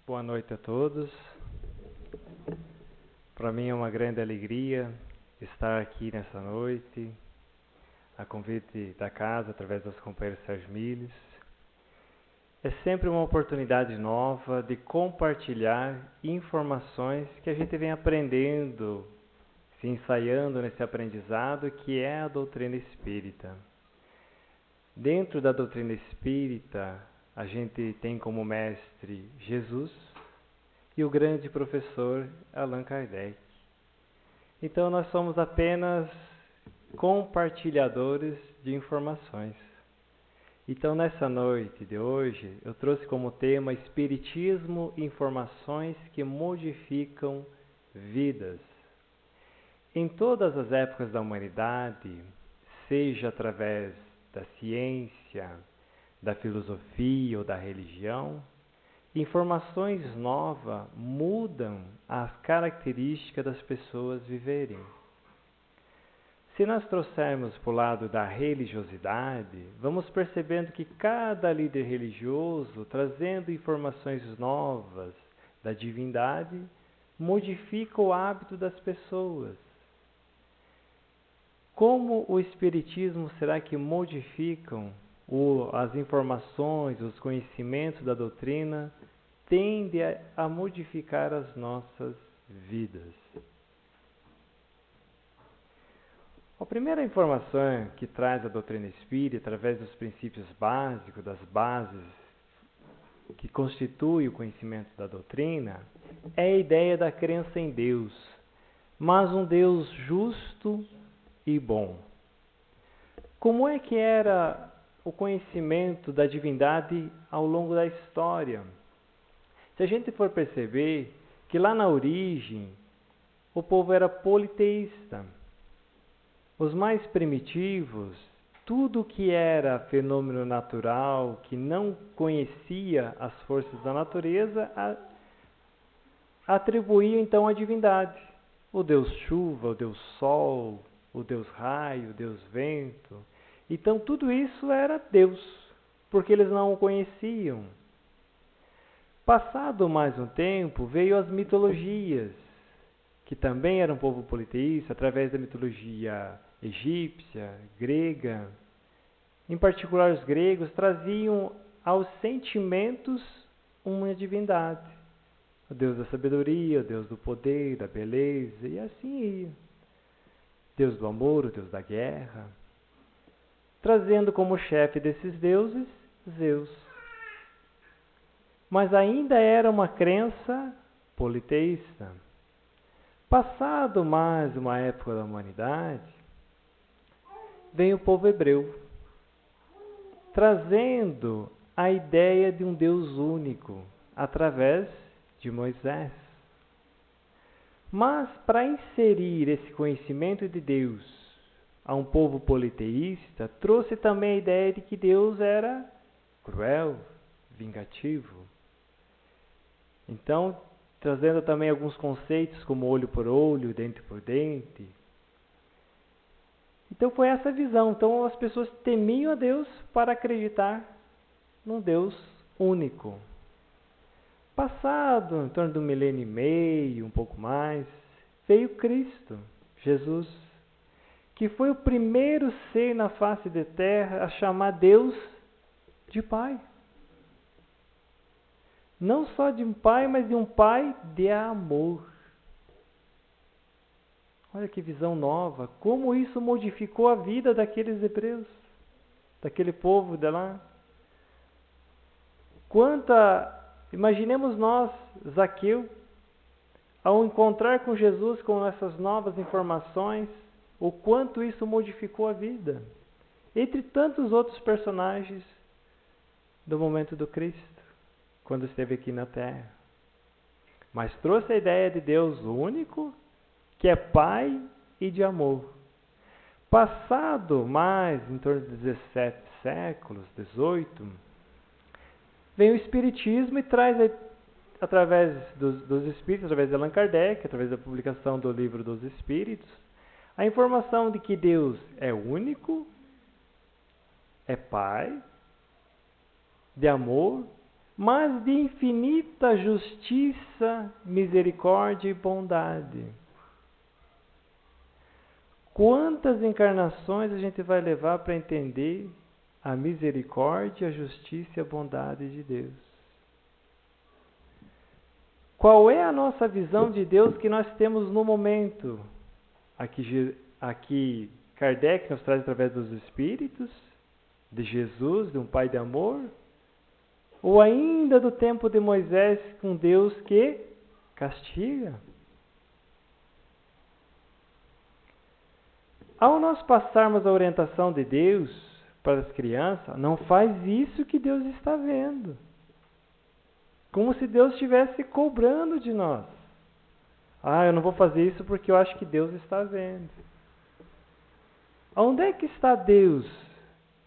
Boa noite a todos. Para mim é uma grande alegria estar aqui nessa noite, a convite da casa, através dos companheiros Sérgio Miles. É sempre uma oportunidade nova de compartilhar informações que a gente vem aprendendo, se ensaiando nesse aprendizado que é a doutrina espírita. Dentro da doutrina espírita, a gente tem como mestre Jesus e o grande professor Allan Kardec. Então nós somos apenas compartilhadores de informações. Então nessa noite de hoje eu trouxe como tema Espiritismo e informações que modificam vidas. Em todas as épocas da humanidade, seja através da ciência, da filosofia ou da religião, informações novas mudam as características das pessoas viverem. Se nós trouxermos para o lado da religiosidade, vamos percebendo que cada líder religioso, trazendo informações novas da divindade, modifica o hábito das pessoas. Como o Espiritismo será que modificam as informações, os conhecimentos da doutrina, tende a modificar as nossas vidas? A primeira informação que traz a doutrina espírita, através dos princípios básicos, das bases que constituem o conhecimento da doutrina, é a ideia da crença em Deus, mas um Deus justo e bom. Como é que era o conhecimento da divindade ao longo da história? Se a gente for perceber que lá na origem o povo era politeísta. Os mais primitivos, tudo que era fenômeno natural, que não conhecia as forças da natureza, atribuía então à divindade. O Deus chuva, o Deus sol, o Deus raio, o Deus vento. Então tudo isso era Deus, porque eles não o conheciam. Passado mais um tempo, veio as mitologias, que também eram um povo politeísta, através da mitologia egípcia, grega. Em particular, os gregos traziam aos sentimentos uma divindade. O Deus da sabedoria, o Deus do poder, da beleza, e assim ia. Deus do amor, o Deus da guerra. Trazendo como chefe desses deuses, Zeus. Mas ainda era uma crença politeísta. Passado mais uma época da humanidade, vem o povo hebreu, trazendo a ideia de um Deus único, através de Moisés. Mas para inserir esse conhecimento de Deus a um povo politeísta, trouxe também a ideia de que Deus era cruel, vingativo. Então, trazendo também alguns conceitos como olho por olho, dente por dente. Então foi essa visão. Então as pessoas temiam a Deus para acreditar num Deus único. Passado em torno de 1,5 milênio, um pouco mais, veio Cristo, Jesus, que foi o primeiro ser na face da terra a chamar Deus de Pai. Não só de um pai, mas de um pai de amor. Olha que visão nova. Como isso modificou a vida daqueles hebreus, daquele povo de lá. Imaginemos nós, Zaqueu, ao encontrar com Jesus com essas novas informações, o quanto isso modificou a vida. Entre tantos outros personagens do momento do Cristo, quando esteve aqui na Terra. Mas trouxe a ideia de Deus único, que é Pai e de amor. Passado mais, em torno de 17 séculos, 18, vem o Espiritismo e traz, através dos Espíritos, através de Allan Kardec, através da publicação do Livro dos Espíritos, a informação de que Deus é único, é Pai, de amor mas de infinita justiça, misericórdia e bondade. Quantas encarnações a gente vai levar para entender a misericórdia, a justiça e a bondade de Deus? Qual é a nossa visão de Deus que nós temos no momento? Aqui Kardec nos traz através dos Espíritos, de Jesus, de um Pai de amor, ou ainda do tempo de Moisés, com Deus que castiga? Ao nós passarmos a orientação de Deus para as crianças, não faz isso que Deus está vendo. Como se Deus estivesse cobrando de nós. Eu não vou fazer isso porque eu acho que Deus está vendo. Onde é que está Deus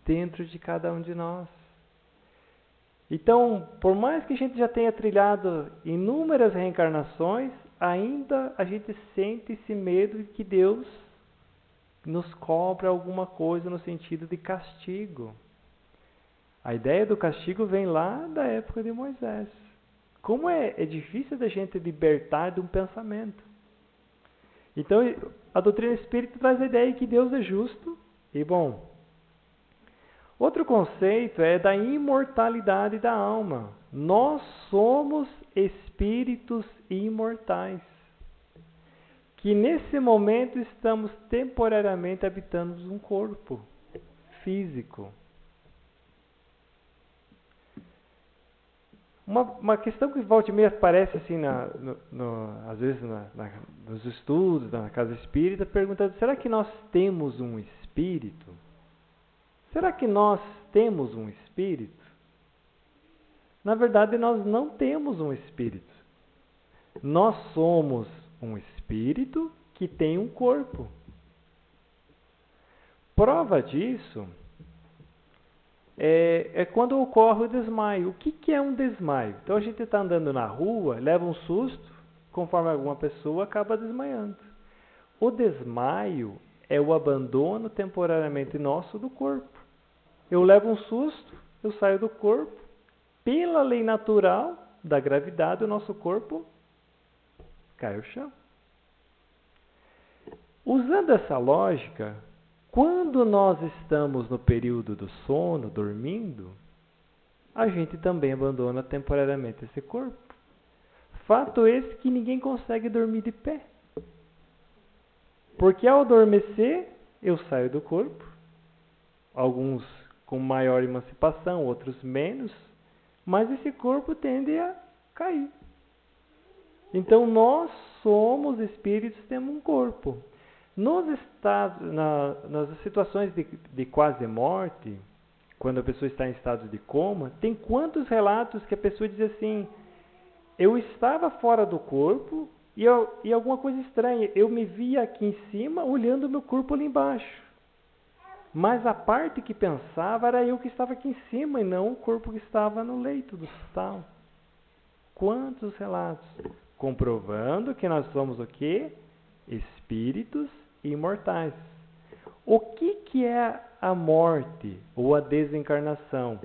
dentro de cada um de nós? Então, por mais que a gente já tenha trilhado inúmeras reencarnações, ainda a gente sente esse medo de que Deus nos cobra alguma coisa no sentido de castigo. A ideia do castigo vem lá da época de Moisés. Como é difícil da gente libertar de um pensamento. Então, a doutrina espírita traz a ideia de que Deus é justo e bom. Outro conceito é da imortalidade da alma. Nós somos espíritos imortais, que nesse momento estamos temporariamente habitando um corpo físico. Uma questão que volta e meia aparece assim, às vezes nos estudos, na casa espírita, perguntando: será que nós temos um espírito? Será que nós temos um espírito? Na verdade, nós não temos um espírito. Nós somos um espírito que tem um corpo. Prova disso é quando ocorre o desmaio. O que é um desmaio? Então a gente está andando na rua, leva um susto, conforme alguma pessoa acaba desmaiando. O desmaio é o abandono temporariamente nosso do corpo. Eu levo um susto, eu saio do corpo, pela lei natural da gravidade, o nosso corpo cai ao chão. Usando essa lógica, quando nós estamos no período do sono, dormindo, a gente também abandona temporariamente esse corpo. Fato esse que ninguém consegue dormir de pé. Porque ao adormecer, eu saio do corpo. Alguns com maior emancipação, outros menos. Mas esse corpo tende a cair. Então nós somos espíritos, temos um corpo. Nas situações de quase morte, quando a pessoa está em estado de coma, tem quantos relatos que a pessoa diz assim: eu estava fora do corpo e alguma coisa estranha, eu me via aqui em cima olhando o meu corpo ali embaixo. Mas a parte que pensava era eu que estava aqui em cima e não o corpo que estava no leito do hospital. Quantos relatos? Comprovando que nós somos o quê? Espíritos imortais. O que é a morte ou a desencarnação?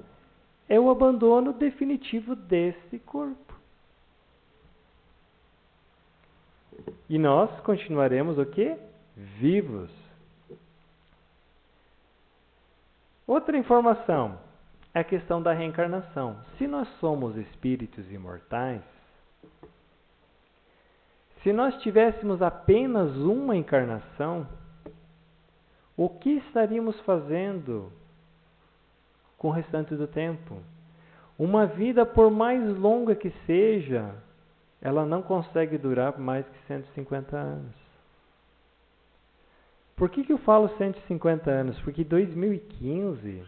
É o abandono definitivo desse corpo. E nós continuaremos o quê? Vivos. Outra informação é a questão da reencarnação. Se nós somos espíritos imortais, se nós tivéssemos apenas uma encarnação, o que estaríamos fazendo com o restante do tempo? Uma vida, por mais longa que seja, ela não consegue durar mais que 150 anos. Por que eu falo 150 anos? Porque em 2015,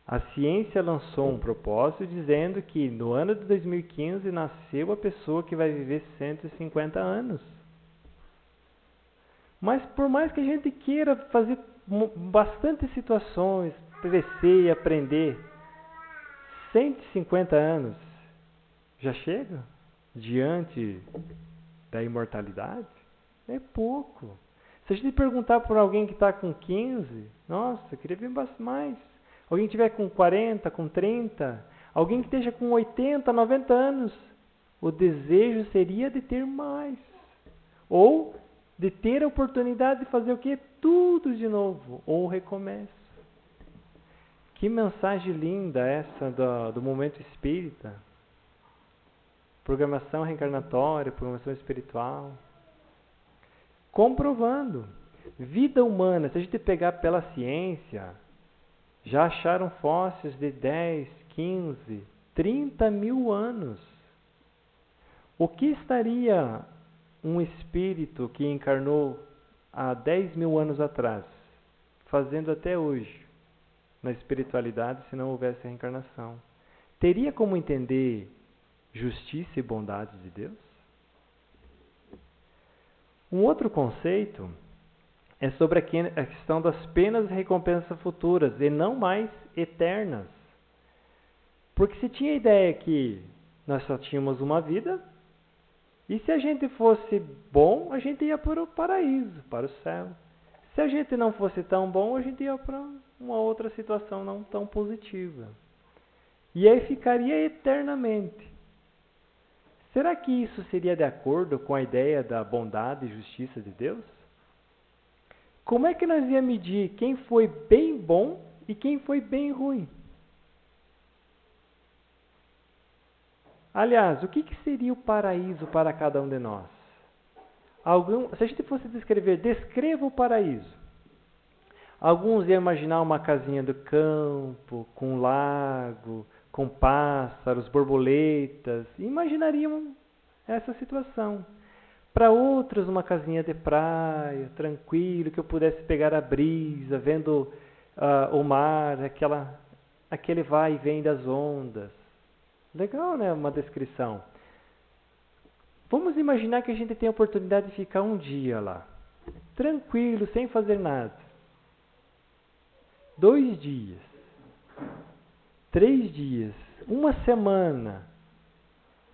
a ciência lançou um propósito dizendo que no ano de 2015 nasceu a pessoa que vai viver 150 anos. Mas por mais que a gente queira fazer bastante situações, crescer e aprender, 150 anos já chega diante da imortalidade? É pouco. Se a gente perguntar por alguém que está com 15, nossa, eu queria ver mais. Alguém que tiver com 40, com 30, Alguém que esteja com 80, 90 anos, o desejo seria de ter mais. Ou de ter a oportunidade de fazer o quê? Tudo de novo, ou recomeço. Que mensagem linda essa do momento espírita. Programação reencarnatória, programação espiritual. Comprovando. Vida humana, se a gente pegar pela ciência, já acharam fósseis de 10, 15, 30 mil anos. O que estaria um espírito que encarnou há 10 mil anos atrás fazendo até hoje na espiritualidade se não houvesse a reencarnação? Teria como entender justiça e bondade de Deus? Um outro conceito é sobre a questão das penas e recompensas futuras e não mais eternas. Porque se tinha a ideia que nós só tínhamos uma vida, e se a gente fosse bom, a gente ia para o paraíso, para o céu. Se a gente não fosse tão bom, a gente ia para uma outra situação não tão positiva. E aí ficaria eternamente. Será que isso seria de acordo com a ideia da bondade e justiça de Deus? Como é que nós ia medir quem foi bem bom e quem foi bem ruim? Aliás, o que seria o paraíso para cada um de nós? Se a gente fosse descreva o paraíso. Alguns iam imaginar uma casinha do campo, com um lago, com pássaros, borboletas. Imaginariam essa situação. Para outros, uma casinha de praia, tranquilo, que eu pudesse pegar a brisa, vendo o mar, aquele vai e vem das ondas. Legal, né? Uma descrição. Vamos imaginar que a gente tem a oportunidade de ficar um dia lá, tranquilo, sem fazer nada. 2 dias, 3 dias, uma semana,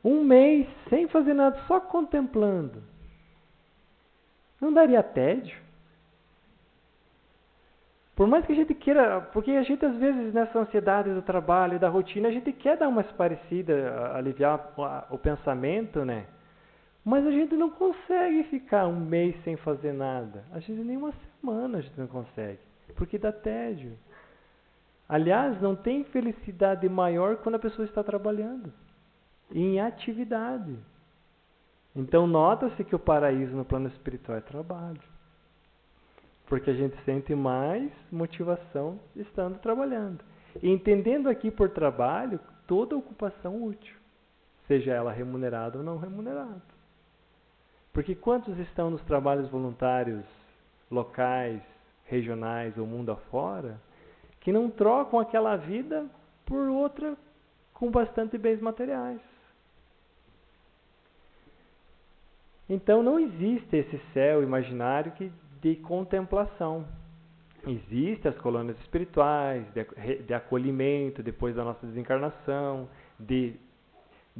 1 mês, sem fazer nada, só contemplando. Não daria tédio? Por mais que a gente queira, porque a gente às vezes nessa ansiedade do trabalho, da rotina, a gente quer dar uma parecida, aliviar o pensamento, né? Mas a gente não consegue ficar 1 mês sem fazer nada. Às vezes nem uma semana a gente não consegue, porque dá tédio. Aliás, não tem felicidade maior quando a pessoa está trabalhando, em atividade. Então nota-se que o paraíso no plano espiritual é trabalho. Porque a gente sente mais motivação estando trabalhando. E entendendo aqui por trabalho, toda ocupação útil, seja ela remunerada ou não remunerada. Porque quantos estão nos trabalhos voluntários locais, regionais ou mundo afora, que não trocam aquela vida por outra com bastante bens materiais? Então não existe esse céu imaginário de contemplação. Existem as colônias espirituais, de acolhimento depois da nossa desencarnação, de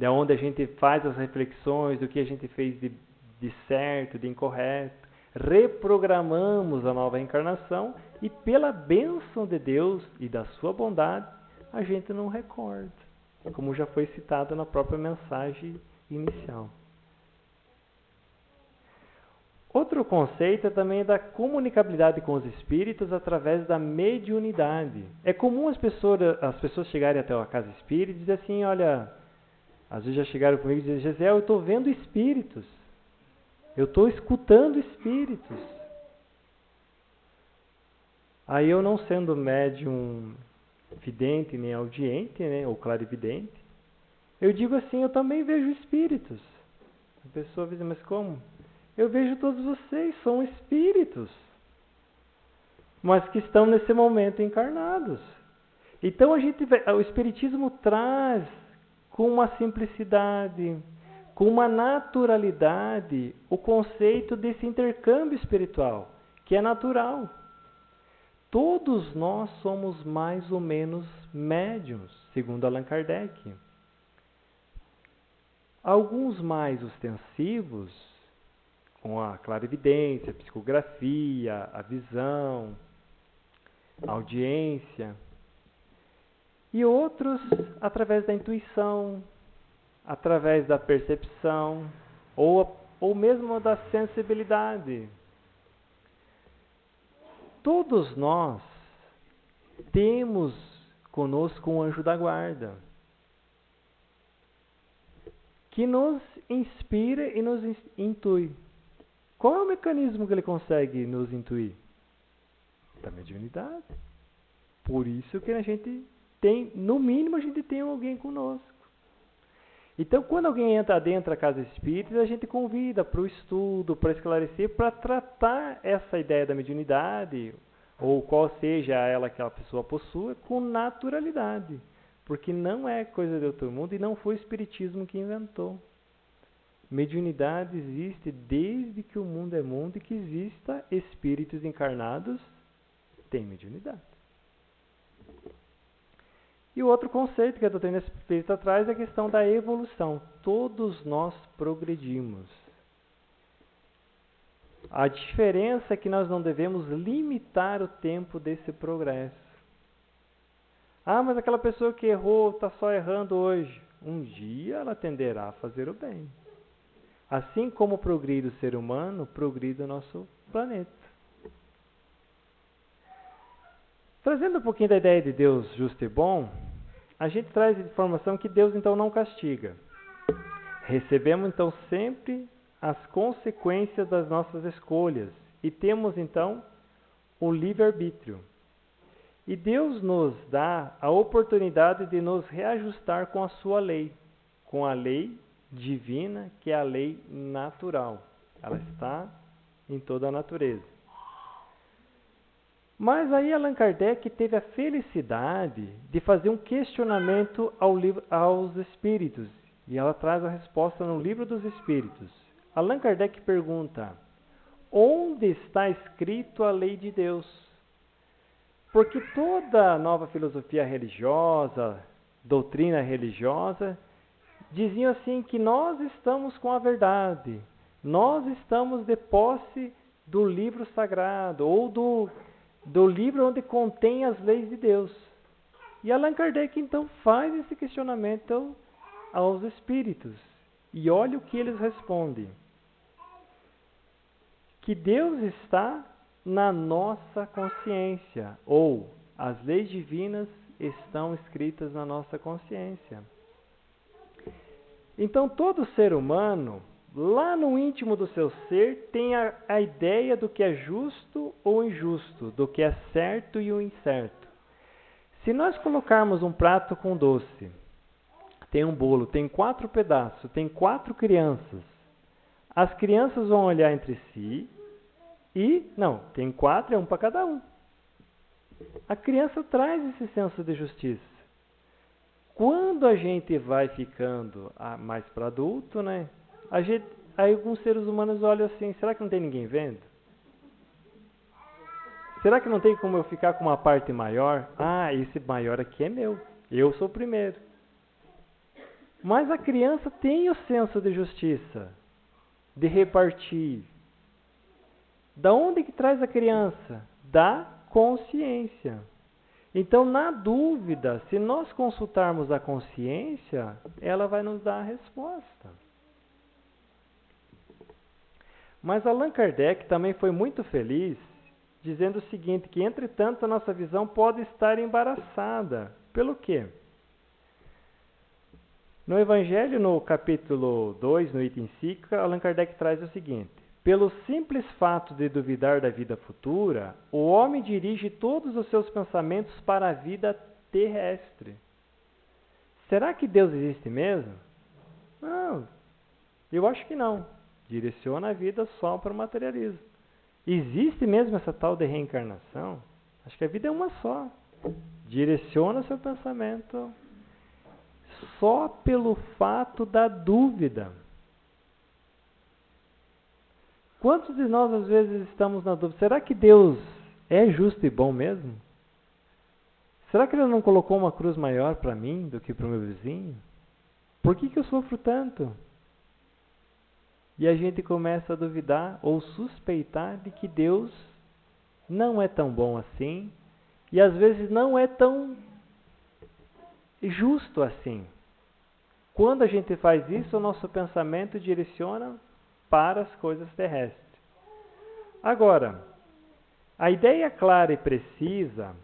onde a gente faz as reflexões do que a gente fez de certo, de incorreto, reprogramamos a nova encarnação e pela bênção de Deus e da sua bondade, a gente não recorda, como já foi citado na própria mensagem inicial. Outro conceito é também da comunicabilidade com os espíritos através da mediunidade. É comum as pessoas chegarem até a casa espírita e dizer assim, olha, às vezes já chegaram comigo e dizem, Gisele, eu estou vendo espíritos. Eu estou escutando espíritos. Aí eu, não sendo médium vidente, nem audiente, né, ou clarividente, eu digo assim, eu também vejo espíritos. A pessoa diz, mas como? Eu vejo todos vocês, são espíritos, mas que estão nesse momento encarnados. Então o Espiritismo traz com uma simplicidade, com uma naturalidade, o conceito desse intercâmbio espiritual, que é natural. Todos nós somos mais ou menos médiuns, segundo Allan Kardec. Alguns mais ostensivos, com a clarividência, a psicografia, a visão, a audiência. E outros através da intuição, através da percepção, ou mesmo da sensibilidade. Todos nós temos conosco um anjo da guarda, que nos inspira e nos intui. Qual é o mecanismo que ele consegue nos intuir? Da mediunidade. Por isso que a gente tem, no mínimo, a gente tem alguém conosco. Então, quando alguém entra dentro da casa espírita, a gente convida para o estudo, para esclarecer, para tratar essa ideia da mediunidade, ou qual seja ela que a pessoa possua, com naturalidade. Porque não é coisa de outro mundo e não foi o espiritismo que inventou. Mediunidade existe desde que o mundo é mundo e que exista espíritos encarnados, tem mediunidade. E o outro conceito que a doutrina espírita traz é a questão da evolução. Todos nós progredimos. A diferença é que nós não devemos limitar o tempo desse progresso. Ah, mas aquela pessoa que errou está só errando hoje. Um dia ela tenderá a fazer o bem. Assim como progride o ser humano, progride o nosso planeta. Trazendo um pouquinho da ideia de Deus justo e bom, a gente traz a informação que Deus então não castiga. Recebemos então sempre as consequências das nossas escolhas e temos então o livre-arbítrio. E Deus nos dá a oportunidade de nos reajustar com a sua lei, com a lei divina, que é a lei natural. Ela está em toda a natureza. Mas aí Allan Kardec teve a felicidade de fazer um questionamento aos espíritos. E ela traz a resposta no Livro dos Espíritos. Allan Kardec pergunta: onde está escrito a lei de Deus? Porque toda nova filosofia religiosa, doutrina religiosa, diziam assim que nós estamos com a verdade. Nós estamos de posse do livro sagrado, ou do livro onde contém as leis de Deus. E Allan Kardec então faz esse questionamento aos espíritos. E olha o que eles respondem. Que Deus está na nossa consciência, ou as leis divinas estão escritas na nossa consciência. Então todo ser humano, lá no íntimo do seu ser, tem a ideia do que é justo ou injusto, do que é certo e o incerto. Se nós colocarmos um prato com doce, tem um bolo, tem 4 pedaços, tem 4 crianças. As crianças vão olhar entre si e, não, tem 4, é um para cada um. A criança traz esse senso de justiça. Quando a gente vai ficando mais para adulto, né? Aí alguns seres humanos olham assim, será que não tem ninguém vendo? Será que não tem como eu ficar com uma parte maior? Ah, esse maior aqui é meu, eu sou o primeiro. Mas a criança tem o senso de justiça, de repartir. Da onde que traz a criança? Da consciência. Então, na dúvida, se nós consultarmos a consciência, ela vai nos dar a resposta. Mas Allan Kardec também foi muito feliz, dizendo o seguinte, que entretanto a nossa visão pode estar embaraçada. Pelo quê? No Evangelho, no capítulo 2, no item 5, Allan Kardec traz o seguinte: pelo simples fato de duvidar da vida futura, o homem dirige todos os seus pensamentos para a vida terrestre. Será que Deus existe mesmo? Não, eu acho que não. Direciona a vida só para o materialismo. Existe mesmo essa tal de reencarnação? Acho que a vida é uma só. Direciona o seu pensamento só pelo fato da dúvida. Quantos de nós às vezes estamos na dúvida? Será que Deus é justo e bom mesmo? Será que Ele não colocou uma cruz maior para mim do que para o meu vizinho? Por que eu sofro tanto? E a gente começa a duvidar ou suspeitar de que Deus não é tão bom assim, e às vezes não é tão justo assim. Quando a gente faz isso, o nosso pensamento direciona para as coisas terrestres. Agora, a ideia clara e precisa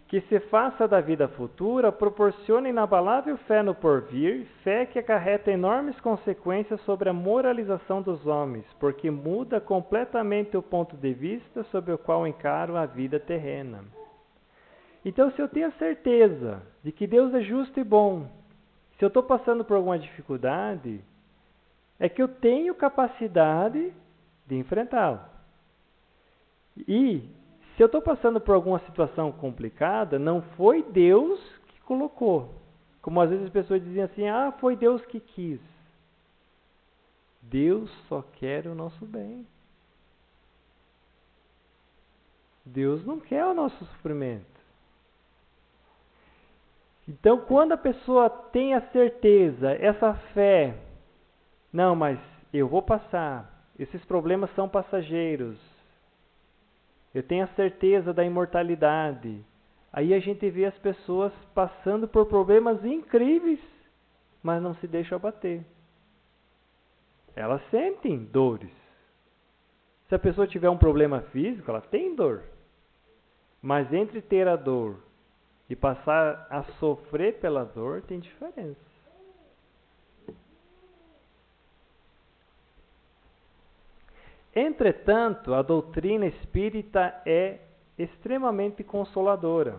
que se faça da vida futura proporciona inabalável fé no porvir, fé que acarreta enormes consequências sobre a moralização dos homens, porque muda completamente o ponto de vista sobre o qual encaram a vida terrena. Então, se eu tenho a certeza de que Deus é justo e bom, se eu estou passando por alguma dificuldade, é que eu tenho capacidade de enfrentá-lo. E se eu estou passando por alguma situação complicada, não foi Deus que colocou. Como às vezes as pessoas dizem assim, foi Deus que quis. Deus só quer o nosso bem. Deus não quer o nosso sofrimento. Então, quando a pessoa tem a certeza, essa fé, não, mas eu vou passar, esses problemas são passageiros, eu tenho a certeza da imortalidade. Aí a gente vê as pessoas passando por problemas incríveis, mas não se deixam abater. Elas sentem dores. Se a pessoa tiver um problema físico, ela tem dor. Mas entre ter a dor e passar a sofrer pela dor, tem diferença. Entretanto, a doutrina espírita é extremamente consoladora.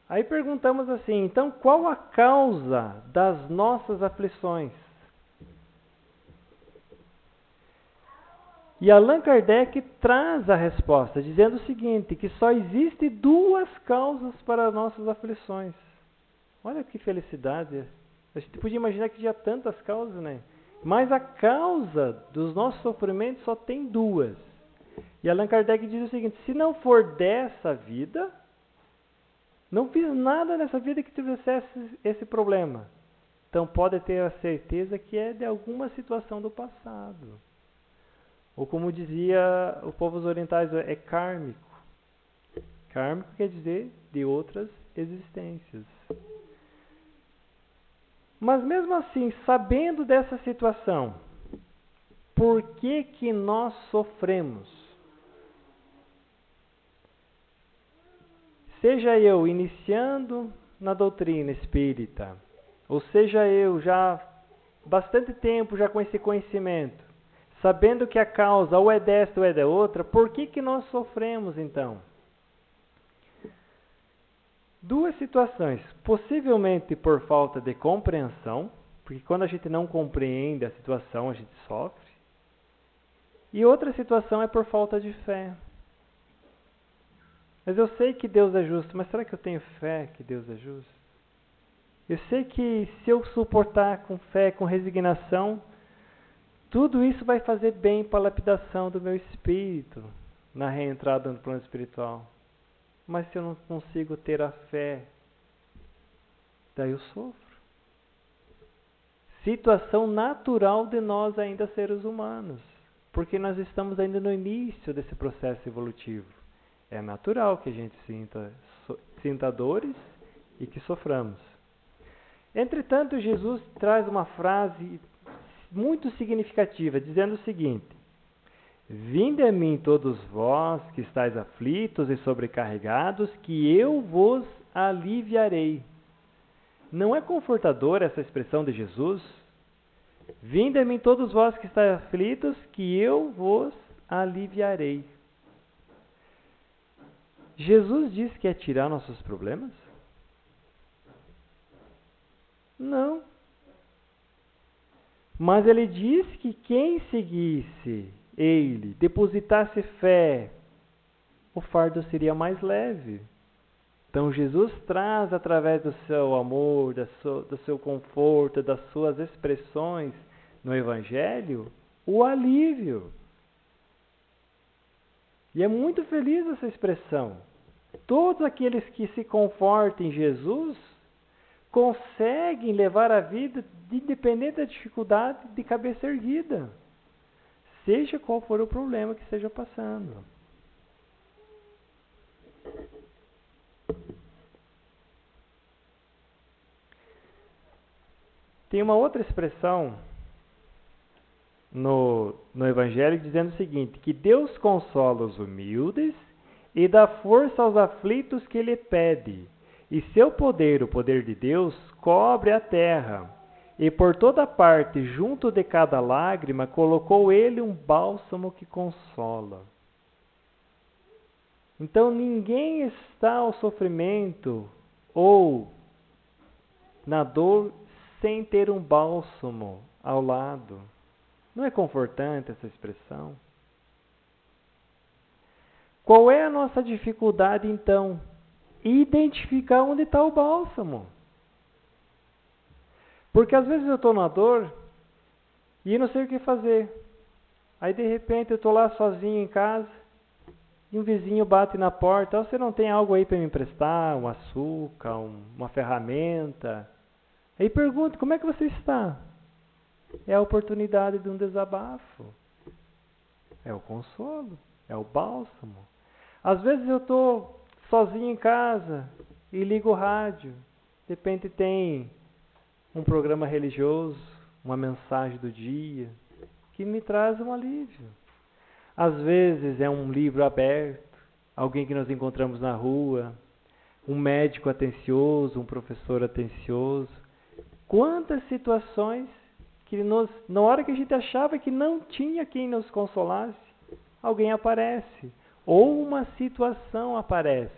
Aí perguntamos assim, então qual a causa das nossas aflições? E Allan Kardec traz a resposta, dizendo o seguinte, que só existe duas causas para as nossas aflições. Olha que felicidade. A gente podia imaginar que tinha tantas causas, né? Mas a causa dos nossos sofrimentos só tem duas. E Allan Kardec diz o seguinte, se não for dessa vida, não fiz nada nessa vida que trouxesse esse problema. Então pode ter a certeza que é de alguma situação do passado. Ou como dizia o povo orientais, é kármico. Kármico quer dizer de outras existências. Mas mesmo assim, sabendo dessa situação, por que nós sofremos? Seja eu iniciando na doutrina espírita, ou seja eu já bastante tempo já com esse conhecimento, sabendo que a causa ou é desta ou é da outra, por que nós sofremos então? Duas situações, possivelmente por falta de compreensão, porque quando a gente não compreende a situação, a gente sofre. E outra situação é por falta de fé. Mas eu sei que Deus é justo, mas será que eu tenho fé que Deus é justo? Eu sei que se eu suportar com fé, com resignação, tudo isso vai fazer bem para a lapidação do meu espírito, na reentrada no plano espiritual. Mas se eu não consigo ter a fé, daí eu sofro. Situação natural de nós ainda seres humanos, porque nós estamos ainda no início desse processo evolutivo. É natural que a gente sinta dores e que soframos. Entretanto, Jesus traz uma frase muito significativa, dizendo o seguinte: vinde a mim todos vós que estáis aflitos e sobrecarregados, que eu vos aliviarei. Não é confortadora essa expressão de Jesus? Vinde a mim todos vós que estáis aflitos, que eu vos aliviarei. Jesus diz que é tirar nossos problemas? Não. Mas ele diz que quem seguisse ele, depositasse fé, o fardo seria mais leve. Então Jesus traz através do seu amor, do seu conforto, das suas expressões no Evangelho, o alívio. E é muito feliz essa expressão. Todos aqueles que se confortam em Jesus conseguem levar a vida, independente da dificuldade, de cabeça erguida. Seja qual for o problema que esteja passando. Tem uma outra expressão no Evangelho dizendo o seguinte, que Deus consola os humildes e dá força aos aflitos que Ele pede. E seu poder, o poder de Deus, cobre a terra. E por toda parte, junto de cada lágrima, colocou Ele um bálsamo que consola. Então ninguém está ao sofrimento ou na dor sem ter um bálsamo ao lado. Não é confortante essa expressão? Qual é a nossa dificuldade então? Identificar onde está o bálsamo. Porque às vezes eu estou na dor e não sei o que fazer. Aí de repente eu estou lá sozinho em casa e um vizinho bate na porta. Você não tem algo aí para me emprestar? Um açúcar, uma ferramenta? Aí pergunto, como é que você está? É a oportunidade de um desabafo. É o consolo. É o bálsamo. Às vezes eu estou sozinho em casa e ligo o rádio. De repente tem um programa religioso, uma mensagem do dia, que me traz um alívio. Às vezes é um livro aberto, alguém que nós encontramos na rua, um médico atencioso, um professor atencioso. Quantas situações que na hora que a gente achava que não tinha quem nos consolasse, alguém aparece, ou uma situação aparece.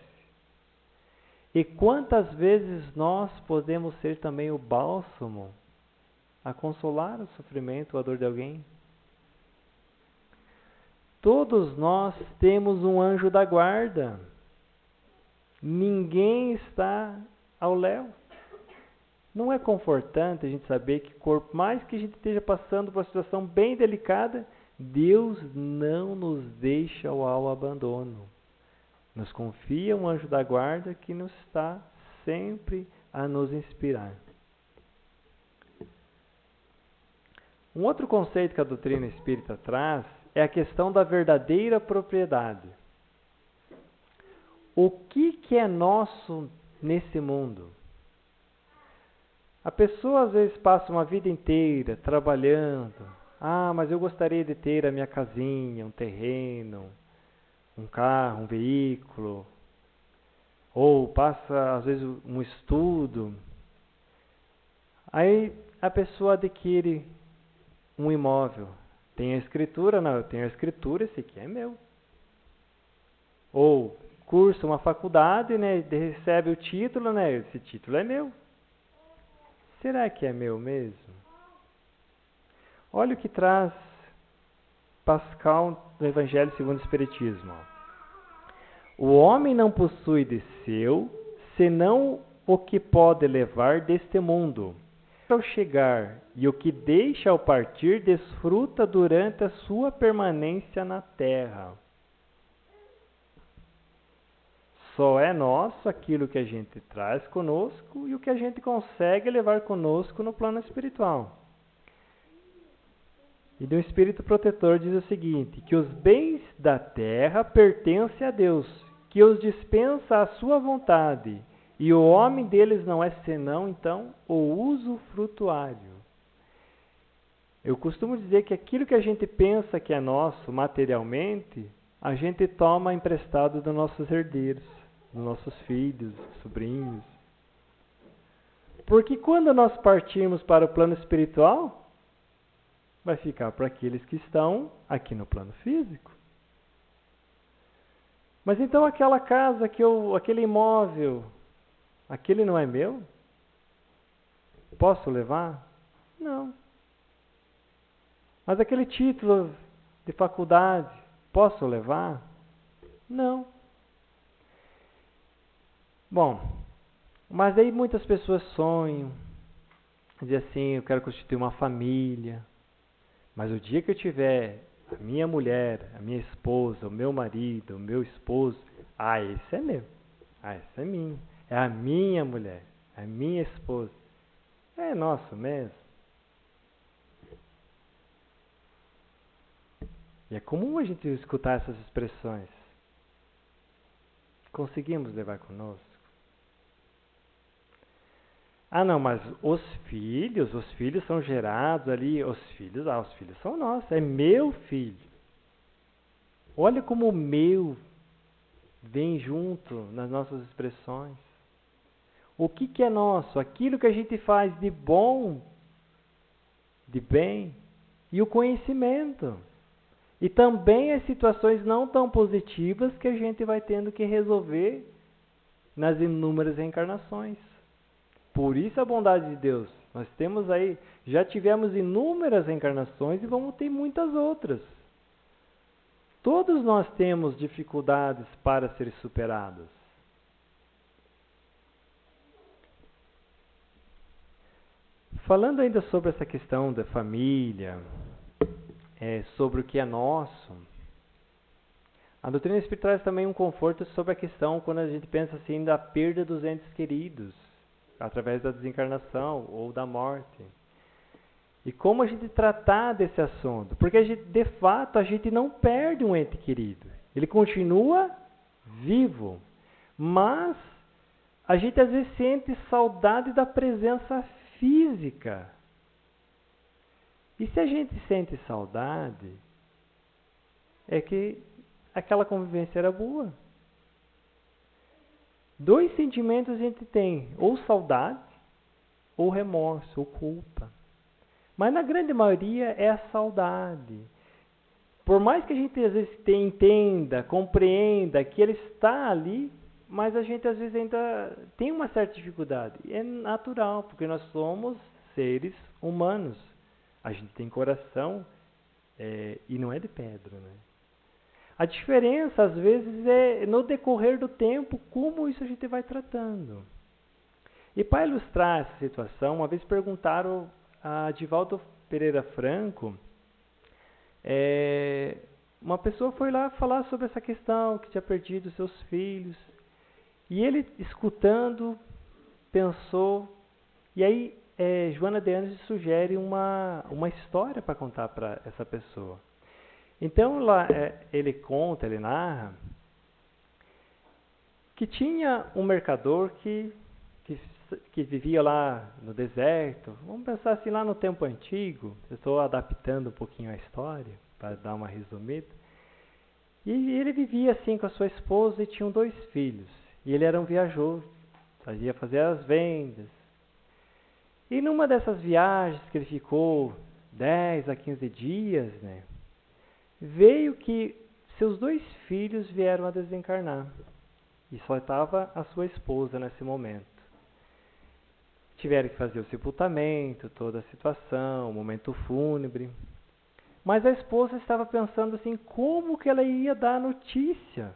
E quantas vezes nós podemos ser também o bálsamo a consolar o sofrimento ou a dor de alguém? Todos nós temos um anjo da guarda. Ninguém está ao léu. Não é confortante a gente saber que, por mais que a gente esteja passando por uma situação bem delicada, Deus não nos deixa ao abandono. Nos confia um anjo da guarda que nos está sempre a nos inspirar. Um outro conceito que a doutrina espírita traz é a questão da verdadeira propriedade. O que é nosso nesse mundo? A pessoa às vezes passa uma vida inteira trabalhando. Mas eu gostaria de ter a minha casinha, um terreno, um carro, um veículo. Ou passa às vezes um estudo. Aí a pessoa adquire um imóvel. Tem a escritura? Não, eu tenho a escritura, esse aqui é meu. Ou cursa uma faculdade, né, recebe o título, né, esse título é meu. Será que é meu mesmo? Olha o que traz Pascal no Evangelho segundo o Espiritismo. O homem não possui de seu, senão o que pode levar deste mundo. Ao chegar, e o que deixa ao partir, desfruta durante a sua permanência na terra. Só é nosso aquilo que a gente traz conosco e o que a gente consegue levar conosco no plano espiritual. E do Espírito Protetor diz o seguinte, que os bens da terra pertencem a Deus, que os dispensa à sua vontade, e o homem deles não é senão, então, o usufrutuário. Eu costumo dizer que aquilo que a gente pensa que é nosso materialmente, a gente toma emprestado dos nossos herdeiros, dos nossos filhos, sobrinhos. Porque quando nós partirmos para o plano espiritual, vai ficar para aqueles que estão aqui no plano físico. Mas então aquela casa, aquele imóvel, aquele não é meu? Posso levar? Não. Mas aquele título de faculdade, posso levar? Não. Bom, mas aí muitas pessoas sonham, dizem assim, eu quero constituir uma família, mas o dia que eu tiver a minha mulher, a minha esposa, o meu marido, o meu esposo, esse é meu, esse é minha, é a minha mulher, é a minha esposa, é nosso mesmo. E é comum a gente escutar essas expressões. Conseguimos levar conosco? Ah, não, mas os filhos são gerados ali, os filhos são nossos, é meu filho. Olha como o meu vem junto nas nossas expressões. O que é nosso? Aquilo que a gente faz de bom, de bem, e o conhecimento. E também as situações não tão positivas que a gente vai tendo que resolver nas inúmeras reencarnações. Por isso a bondade de Deus. Nós temos aí, já tivemos inúmeras reencarnações e vamos ter muitas outras. Todos nós temos dificuldades para serem superadas. Falando ainda sobre essa questão da família, sobre o que é nosso, a doutrina espírita traz também um conforto sobre a questão quando a gente pensa assim da perda dos entes queridos, através da desencarnação ou da morte. E como a gente tratar desse assunto? Porque de fato a gente não perde um ente querido. Ele continua vivo. Mas a gente às vezes sente saudade da presença física. E se a gente sente saudade, é que aquela convivência era boa. Dois sentimentos a gente tem, ou saudade, ou remorso, ou culpa. Mas na grande maioria é a saudade. Por mais que a gente às vezes entenda, compreenda que ele está ali, mas a gente às vezes ainda tem uma certa dificuldade. É natural, porque nós somos seres humanos. A gente tem coração e não é de pedra, né? A diferença, às vezes, é no decorrer do tempo, como isso a gente vai tratando. E para ilustrar essa situação, uma vez perguntaram a Divaldo Pereira Franco, uma pessoa foi lá falar sobre essa questão, que tinha perdido seus filhos. E ele, escutando, pensou, e aí Joana de Anjos sugere uma história para contar para essa pessoa. Então lá, ele narra, que tinha um mercador que vivia lá no deserto. Vamos pensar assim, lá no tempo antigo. Eu estou adaptando um pouquinho a história, para dar uma resumida. E ele vivia assim com a sua esposa e tinham 2 filhos. E ele era um viajor, ia fazer as vendas. E numa dessas viagens que ele ficou 10 a 15 dias, né? Veio que seus 2 filhos vieram a desencarnar. E só estava a sua esposa nesse momento. Tiveram que fazer o sepultamento, toda a situação, o momento fúnebre. Mas a esposa estava pensando assim, como que ela ia dar notícia?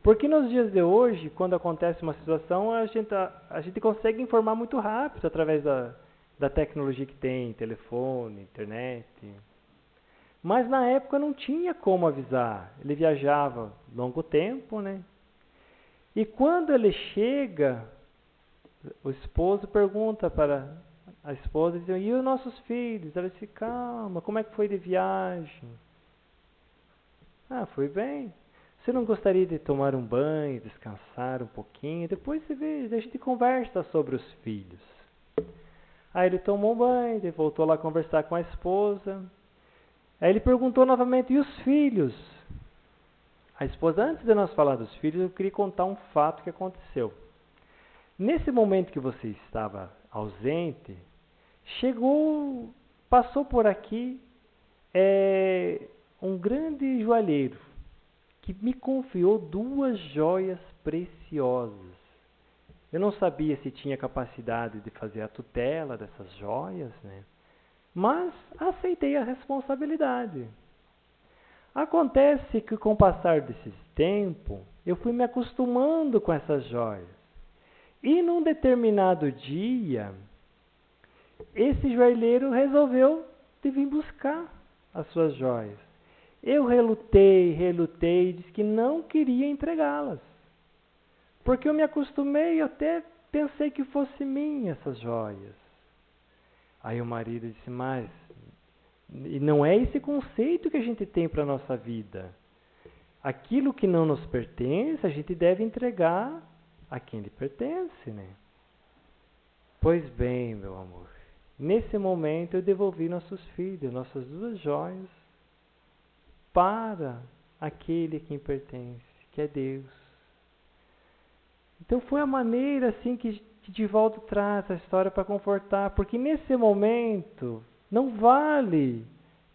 Porque nos dias de hoje, quando acontece uma situação, a gente consegue informar muito rápido através da tecnologia que tem, telefone, internet. Mas na época não tinha como avisar. Ele viajava longo tempo, né? E quando ele chega, o esposo pergunta para a esposa, e os nossos filhos? Ela disse, calma, como é que foi de viagem? Ah, foi bem. Você não gostaria de tomar um banho, descansar um pouquinho? Depois a gente conversa sobre os filhos. Aí ele tomou um banho, voltou lá a conversar com a esposa. Aí ele perguntou novamente, e os filhos? A esposa, antes de nós falar dos filhos, eu queria contar um fato que aconteceu. Nesse momento que você estava ausente, passou por aqui um grande joalheiro que me confiou 2 joias preciosas. Eu não sabia se tinha capacidade de fazer a tutela dessas joias, né? Mas aceitei a responsabilidade. Acontece que com o passar desse tempo, eu fui me acostumando com essas joias. E num determinado dia, esse joalheiro resolveu de vir buscar as suas joias. Eu relutei, disse que não queria entregá-las. Porque eu me acostumei, eu até pensei que fosse minha essas joias. Aí o marido disse, mas e não é esse conceito que a gente tem para a nossa vida. Aquilo que não nos pertence, a gente deve entregar a quem lhe pertence, né? Pois bem, meu amor, nesse momento eu devolvi nossos filhos, nossas 2 joias, para aquele a quem pertence, que é Deus. Então foi a maneira assim que Divaldo traz a história para confortar, porque nesse momento não vale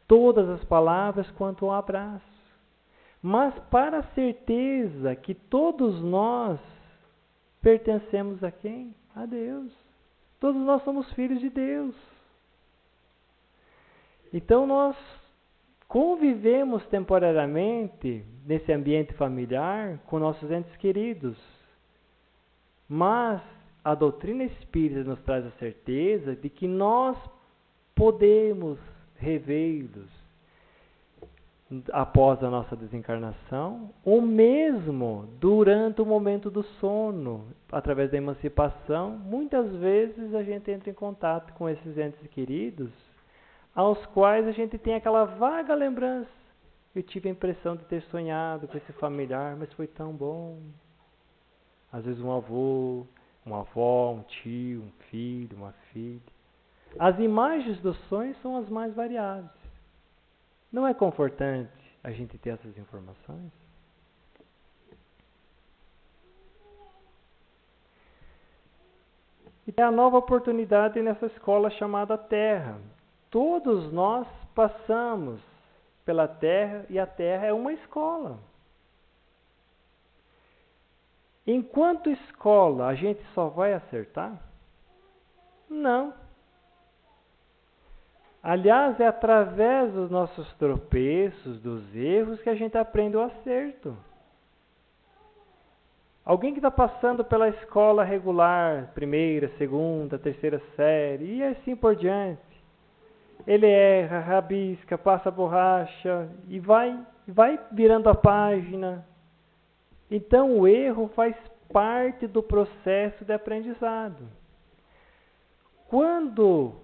todas as palavras quanto um abraço, mas para a certeza que todos nós pertencemos a quem? A Deus. Todos nós somos filhos de Deus. Então nós convivemos temporariamente nesse ambiente familiar com nossos entes queridos. Mas a doutrina espírita nos traz a certeza de que nós podemos revê-los após a nossa desencarnação, ou mesmo durante o momento do sono, através da emancipação. Muitas vezes a gente entra em contato com esses entes queridos, aos quais a gente tem aquela vaga lembrança. Eu tive a impressão de ter sonhado com esse familiar, mas foi tão bom. Às vezes um avô, uma avó, um tio, um filho, uma filha. As imagens dos sonhos são as mais variadas. Não é confortante a gente ter essas informações? E tem a nova oportunidade nessa escola chamada Terra. Todos nós passamos pela Terra e a Terra é uma escola. Enquanto escola, a gente só vai acertar? Não. Aliás, é através dos nossos tropeços, dos erros, que a gente aprende o acerto. Alguém que está passando pela escola regular, 1ª, 2ª, 3ª série, e assim por diante, ele erra, rabisca, passa borracha e vai virando a página. Então o erro faz parte do processo de aprendizado. Quando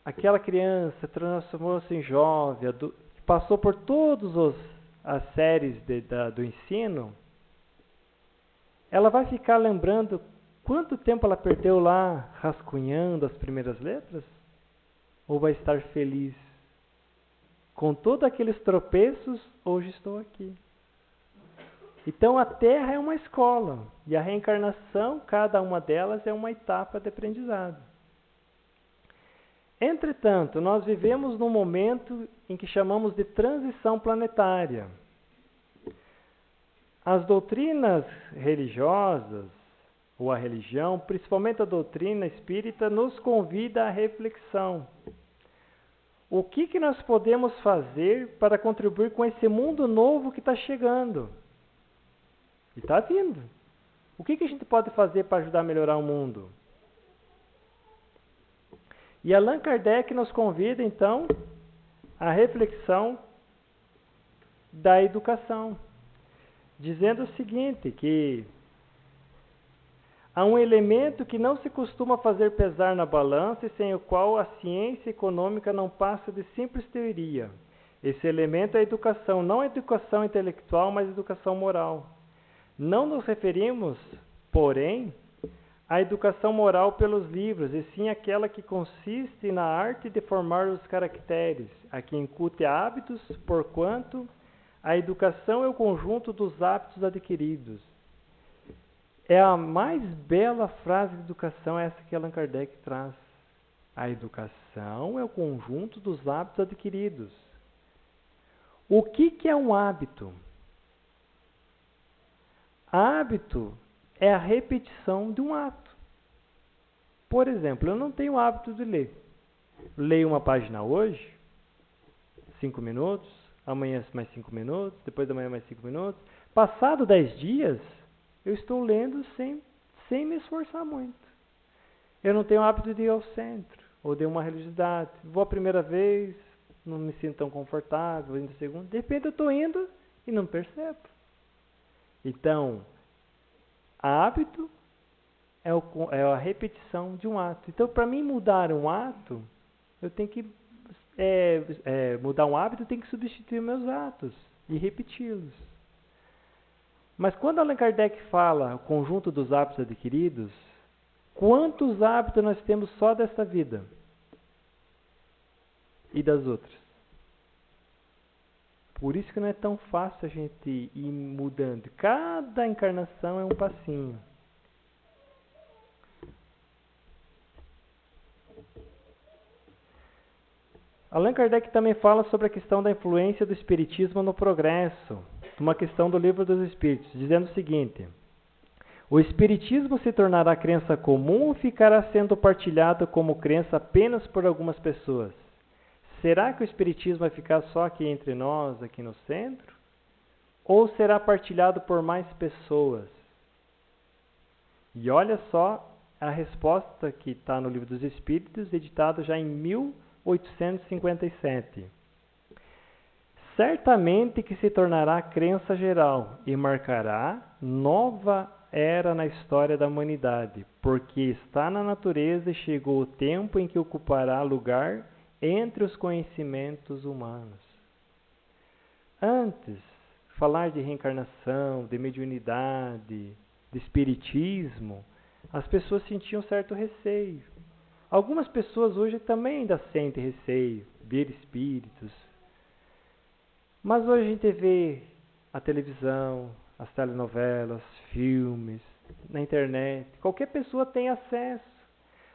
aquela criança transformou-se em jovem, passou por todas as séries do ensino, ela vai ficar lembrando quanto tempo ela perdeu lá rascunhando as primeiras letras? Ou vai estar feliz? Com todos aqueles tropeços, hoje estou aqui. Então a Terra é uma escola, e a reencarnação, cada uma delas é uma etapa de aprendizado. Entretanto, nós vivemos num momento em que chamamos de transição planetária. As doutrinas religiosas, ou a religião, principalmente a doutrina espírita, nos convida à reflexão. O que nós podemos fazer para contribuir com esse mundo novo que está chegando? E está vindo. O que a gente pode fazer para ajudar a melhorar o mundo? E Allan Kardec nos convida, então, à reflexão da educação, dizendo o seguinte, que há um elemento que não se costuma fazer pesar na balança e sem o qual a ciência econômica não passa de simples teoria. Esse elemento é a educação, não a educação intelectual, mas a educação moral. Não nos referimos, porém, à educação moral pelos livros, e sim aquela que consiste na arte de formar os caracteres, a que incute hábitos, porquanto a educação é o conjunto dos hábitos adquiridos. É a mais bela frase de educação essa que Allan Kardec traz. A educação é o conjunto dos hábitos adquiridos. O que é um hábito? Hábito é a repetição de um ato. Por exemplo, eu não tenho o hábito de ler. Leio uma página hoje, 5 minutos, amanhã mais 5 minutos, depois da manhã mais 5 minutos. Passado 10 dias, eu estou lendo sem me esforçar muito. Eu não tenho o hábito de ir ao centro, ou de uma religiosidade. Vou a primeira vez, não me sinto tão confortável, vou indo a segunda. De repente eu estou indo e não percebo. Então, hábito é a repetição de um ato. Então, para mim mudar um ato, eu tenho que mudar um hábito, eu tenho que substituir meus atos e repeti-los. Mas quando Allan Kardec fala o conjunto dos hábitos adquiridos, Quantos hábitos nós temos só desta vida e das outras? Por isso que não é tão fácil a gente ir mudando. Cada encarnação é um passinho. Allan Kardec também fala sobre a questão da influência do Espiritismo no progresso, uma questão do Livro dos Espíritos, dizendo o seguinte: o Espiritismo se tornará crença comum ou ficará sendo partilhado como crença apenas por algumas pessoas? Será que o Espiritismo vai ficar só aqui entre nós, aqui no centro? Ou será partilhado por mais pessoas? E olha só a resposta que está no Livro dos Espíritos, editado já em 1857. Certamente que se tornará crença geral e marcará nova era na história da humanidade, porque está na natureza e chegou o tempo em que ocupará lugar entre os conhecimentos humanos. Antes, falar de reencarnação, de mediunidade, de espiritismo, as pessoas sentiam certo receio. Algumas pessoas hoje também ainda sentem receio, ver espíritos. Mas hoje a gente vê a televisão, as telenovelas, filmes, na internet. Qualquer pessoa tem acesso.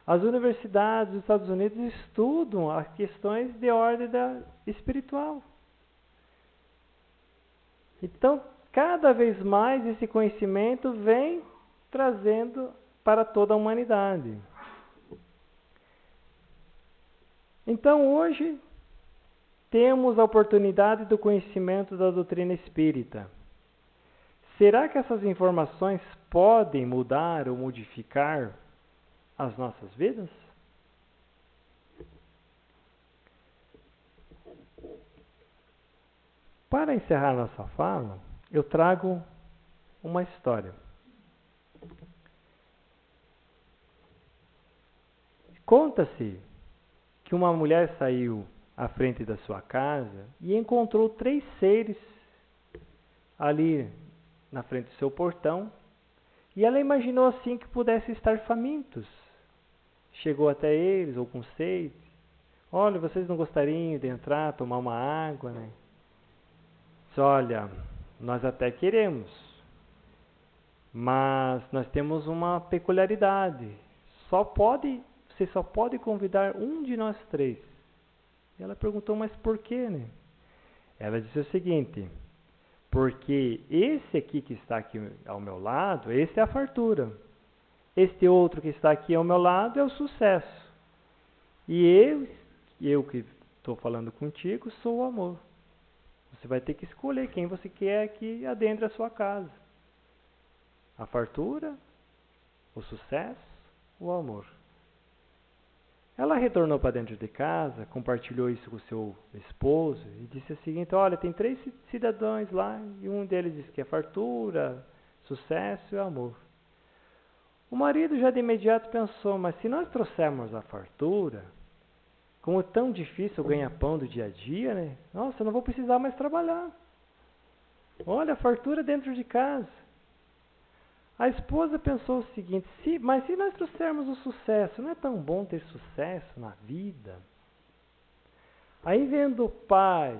As universidades dos Estados Unidos estudam as questões de ordem espiritual. Então, cada vez mais esse conhecimento vem trazendo para toda a humanidade. Então, hoje, temos a oportunidade do conhecimento da doutrina espírita. Será que essas informações podem mudar ou modificar as nossas vidas? Para encerrar nossa fala, eu trago uma história. Conta-se que uma mulher saiu à frente da sua casa e encontrou 3 seres ali na frente do seu portão, e ela imaginou assim que pudessem estar famintos. Chegou até eles, ou com sede. Olha, vocês não gostariam de entrar, tomar uma água, né? Disse, olha, nós até queremos, mas nós temos uma peculiaridade. Você só pode convidar um de nós 3. E ela perguntou, mas por quê, né? Ela disse o seguinte: porque esse aqui que está aqui ao meu lado, esse é a fartura. Este outro que está aqui ao meu lado é o sucesso. E eu que estou falando contigo, sou o amor. Você vai ter que escolher quem você quer que adentre a sua casa. A fartura, o sucesso, o amor. Ela retornou para dentro de casa, compartilhou isso com o seu esposo e disse o seguinte: olha, tem 3 cidadãos lá e um deles diz que é fartura, sucesso e amor. O marido já de imediato pensou, mas se nós trouxermos a fartura, como é tão difícil o ganha-pão do dia a dia, né? Nossa, eu não vou precisar mais trabalhar. Olha, a fartura dentro de casa. A esposa pensou o seguinte: mas se nós trouxermos o sucesso, não é tão bom ter sucesso na vida? Aí vendo o pai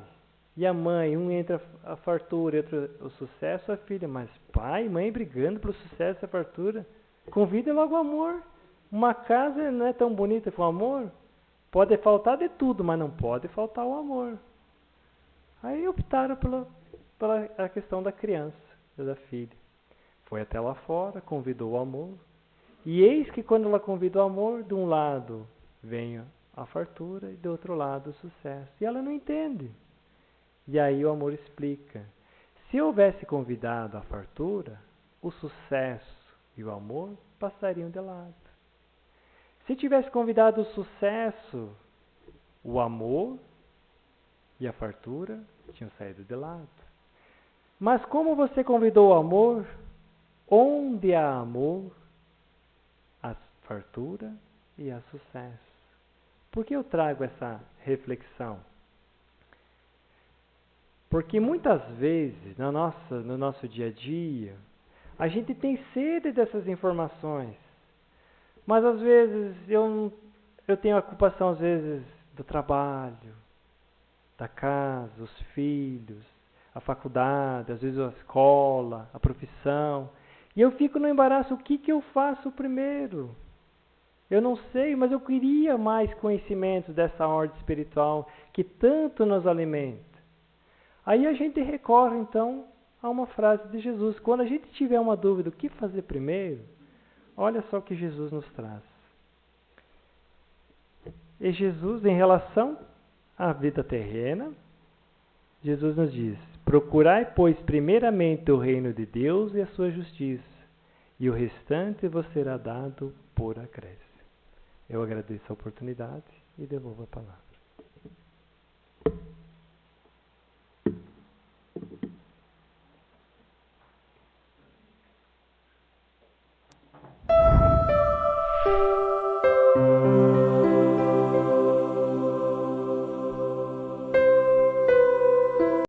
e a mãe, um entra a fartura e outro o sucesso, a filha, mas pai e mãe brigando pelo sucesso e a fartura, convida logo o amor. Uma casa não é tão bonita com amor? Pode faltar de tudo, mas não pode faltar o amor. Aí optaram pela a questão da criança, da filha. Foi até lá fora, convidou o amor. E eis que quando ela convida o amor, de um lado vem a fartura e do outro lado o sucesso. E ela não entende. E aí o amor explica. Se eu houvesse convidado a fartura, o sucesso e o amor passariam de lado. Se tivesse convidado o sucesso, o amor e a fartura tinham saído de lado. Mas como você convidou o amor, onde há amor, há fartura e há sucesso. Por que eu trago essa reflexão? Porque muitas vezes, no nosso dia a dia, a gente tem sede dessas informações, Mas às vezes eu tenho a ocupação, às vezes, do trabalho, da casa, os filhos, a faculdade, às vezes a escola, a profissão. E eu fico no embaraço, o que eu faço primeiro? Eu não sei, mas eu queria mais conhecimento dessa ordem espiritual que tanto nos alimenta. Aí a gente recorre, então, a uma frase de Jesus. Quando a gente tiver uma dúvida, o que fazer primeiro? Olha só o que Jesus nos traz. E Jesus, em relação à vida terrena, Jesus nos diz: procurai, pois, primeiramente o reino de Deus e a sua justiça, e o restante vos será dado por acréscimo. Eu agradeço a oportunidade e devolvo a palavra.